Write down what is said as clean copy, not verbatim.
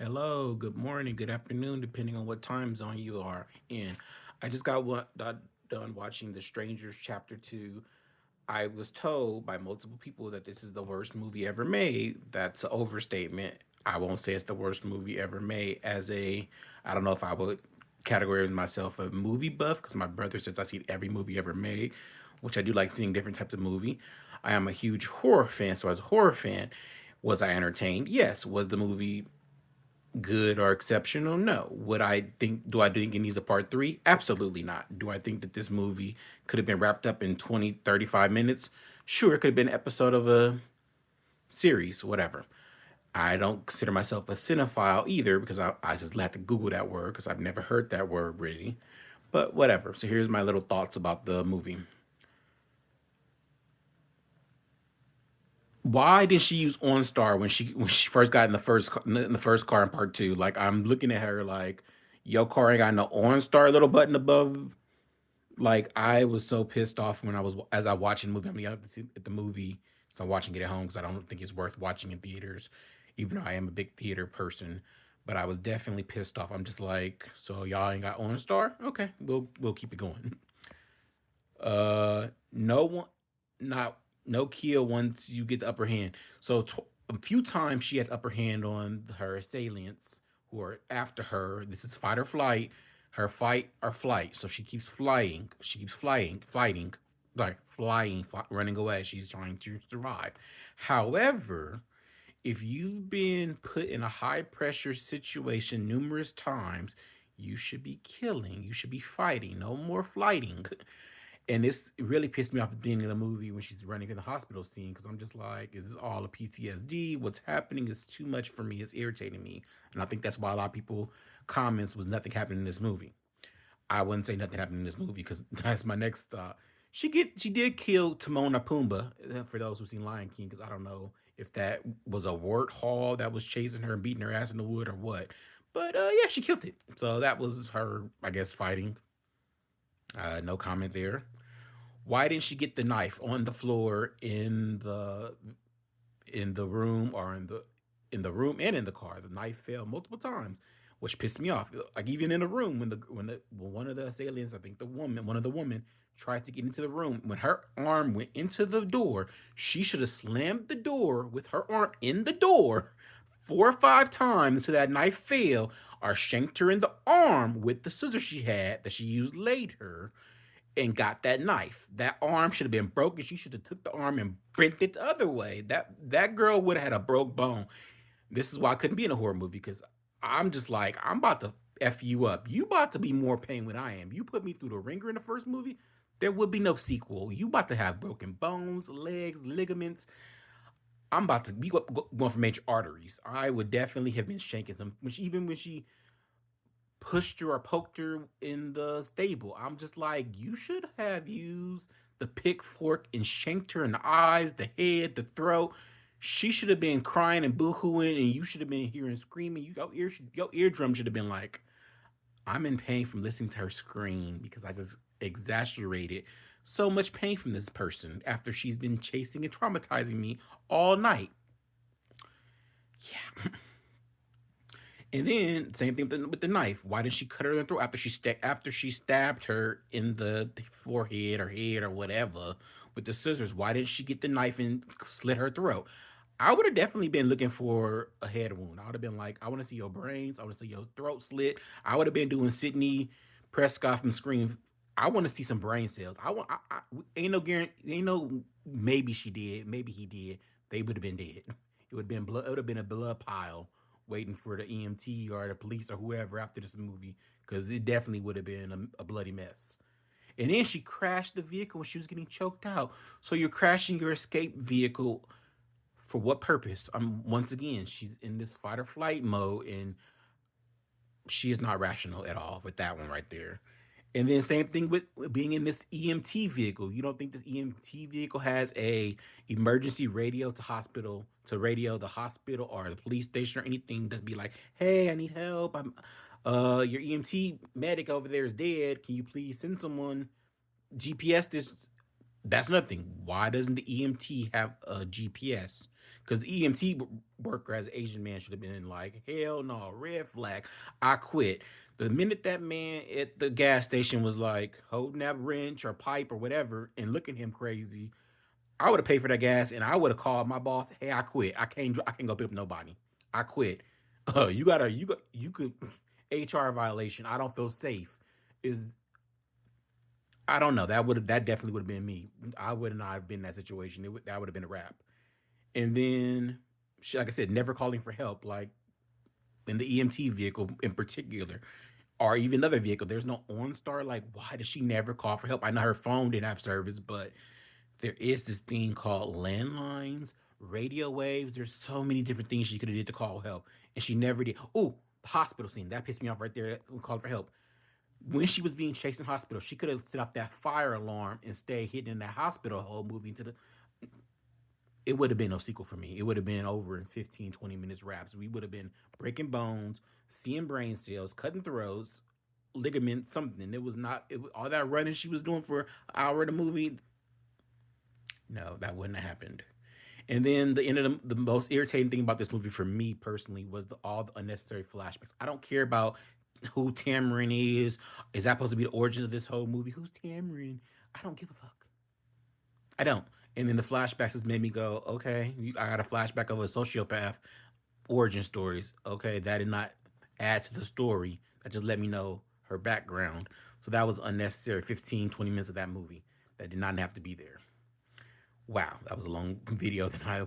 Hello, good morning, good afternoon, depending on what time zone you are in. I just got done watching The Strangers Chapter 2. I was told by multiple people that this is the worst movie ever made. That's an overstatement. I won't say it's the worst movie ever made. I don't know if I would categorize myself a movie buff because my brother says I see every movie ever made, which I do like seeing different types of movie. I am a huge horror fan, so as a horror fan, was I entertained? Yes. Was the movie good or exceptional? No. Do I think it needs a part three? Absolutely not. Do I think that this movie could have been wrapped up in 20, 35 minutes? Sure, it could have been an episode of a series, whatever. I don't consider myself a cinephile either because I just had to Google that word because I've never heard that word really. But whatever. So here's my little thoughts about the movie. Why did she use OnStar when she first got in the first car in part two? Like I'm looking at her like, your car ain't got no OnStar little button above. Like I was so pissed off when I was as I watching the movie. I mean, at the movie, so I'm watching it at home because I don't think it's worth watching in theaters, even though I am a big theater person. But I was definitely pissed off. I'm just like, so y'all ain't got OnStar? Okay, we'll keep it going. No one, not no kill once you get the upper hand. So a few times she had the upper hand on her assailants who are after her. This is fight or flight. Her fight or flight. So she keeps flying. She keeps flying, fighting, like running away. She's trying to survive. However, if you've been put in a high pressure situation numerous times, you should be killing. You should be fighting. No more flighting. And this really pissed me off at the beginning of the movie when she's running in the hospital scene because I'm just like, is this all a PTSD? What's happening is too much for me. It's irritating me. And I think that's why a lot of people comments was nothing happened in this movie. I wouldn't say nothing happened in this movie because that's my next thought. She did kill Timon or Pumbaa for those who've seen Lion King because I don't know if that was a warthog that was chasing her and beating her ass in the wood or what. But yeah, she killed it. So that was her, I guess, fighting. No comment there. Why didn't she get the knife on the floor in the room or in the room and in the car? The knife fell multiple times, which pissed me off. Like even in the room when one of the assailants, I think one of the women tried to get into the room, when her arm went into the door, she should have slammed the door with her arm in the door 4 or 5 times until that knife fell, or shanked her in the arm with the scissors she had that she used later and got that knife. That arm should have been broken. She should have took the arm and bent it the other way. That girl would have had a broke bone. This is why I couldn't be in a horror movie because I'm just like I'm about to f you up. You about to be more pain than I am. You put me through the ringer in the first movie. There would be no sequel. You about to have broken bones, legs, ligaments. I'm about to be going for major arteries. I would definitely have been shanking some. Even when she pushed her or poked her in the stable. I'm just like, you should have used the pick fork and shanked her in the eyes, the head, the throat. She should have been crying and boohooing, and you should have been hearing screaming. Your eardrum should have been like, I'm in pain from listening to her scream because I just exaggerated so much pain from this person after she's been chasing and traumatizing me all night. Yeah. And then same thing with the knife. Why did she cut her in the throat after she stabbed her in the forehead or head or whatever with the scissors? Why didn't she get the knife and slit her throat? I would have definitely been looking for a head wound. I would have been like, I want to see your brains. I want to see your throat slit. I would have been doing Sydney Prescott from Scream. I want to see some brain cells. Ain't no guarantee. Ain't no maybe she did. Maybe he did. They would have been dead. It would have been blood. It would have been a blood pile waiting for the EMT or the police or whoever after this movie because it definitely would have been a bloody mess. And then she crashed the vehicle when she was getting choked out. So you're crashing your escape vehicle for what purpose? Once again, she's in this fight or flight mode, and she is not rational at all with that one right there. And then same thing with being in this EMT vehicle. You don't think this EMT vehicle has a emergency radio to radio the hospital or the police station or anything to be like, "Hey, I need help. I'm your EMT medic over there is dead. Can you please send someone GPS this That's nothing. Why doesn't the EMT have a GPS? Because the EMT worker as an Asian man should have been like, hell no, red flag. I quit. The minute that man at the gas station was like holding that wrench or pipe or whatever and looking at him crazy, I would have paid for that gas and I would have called my boss. Hey, I quit. I can't go pick up nobody. I quit. You could HR violation. I don't feel safe. Is I don't know. That definitely would have been me. I would not have been in that situation. That would have been a wrap. And then, like I said, never calling for help, like in the EMT vehicle in particular, or even another vehicle. There's no OnStar. Like, why does she never call for help? I know her phone didn't have service, but there is this thing called landlines, radio waves. There's so many different things she could have did to call help, and she never did. Oh, the hospital scene that pissed me off right there. Called for help when she was being chased in the hospital. She could have set off that fire alarm and stay hidden in that hospital whole movie into the. It would have been no sequel for me. It would have been over in 15, 20 minutes wraps. We would have been breaking bones, seeing brain cells, cutting throats, ligaments, something. It was not all that running she was doing for an hour of the movie. No, that wouldn't have happened. And then the end of the most irritating thing about this movie for me personally was all the unnecessary flashbacks. I don't care about who Tamron is. Is that supposed to be the origins of this whole movie? Who's Tamron? I don't give a fuck. I don't. And then the flashbacks has made me go, okay, I got a flashback of a sociopath origin stories. Okay, that did not add to the story. That just let me know her background. So that was unnecessary. 15, 20 minutes of that movie that did not have to be there. Wow, that was a long video than I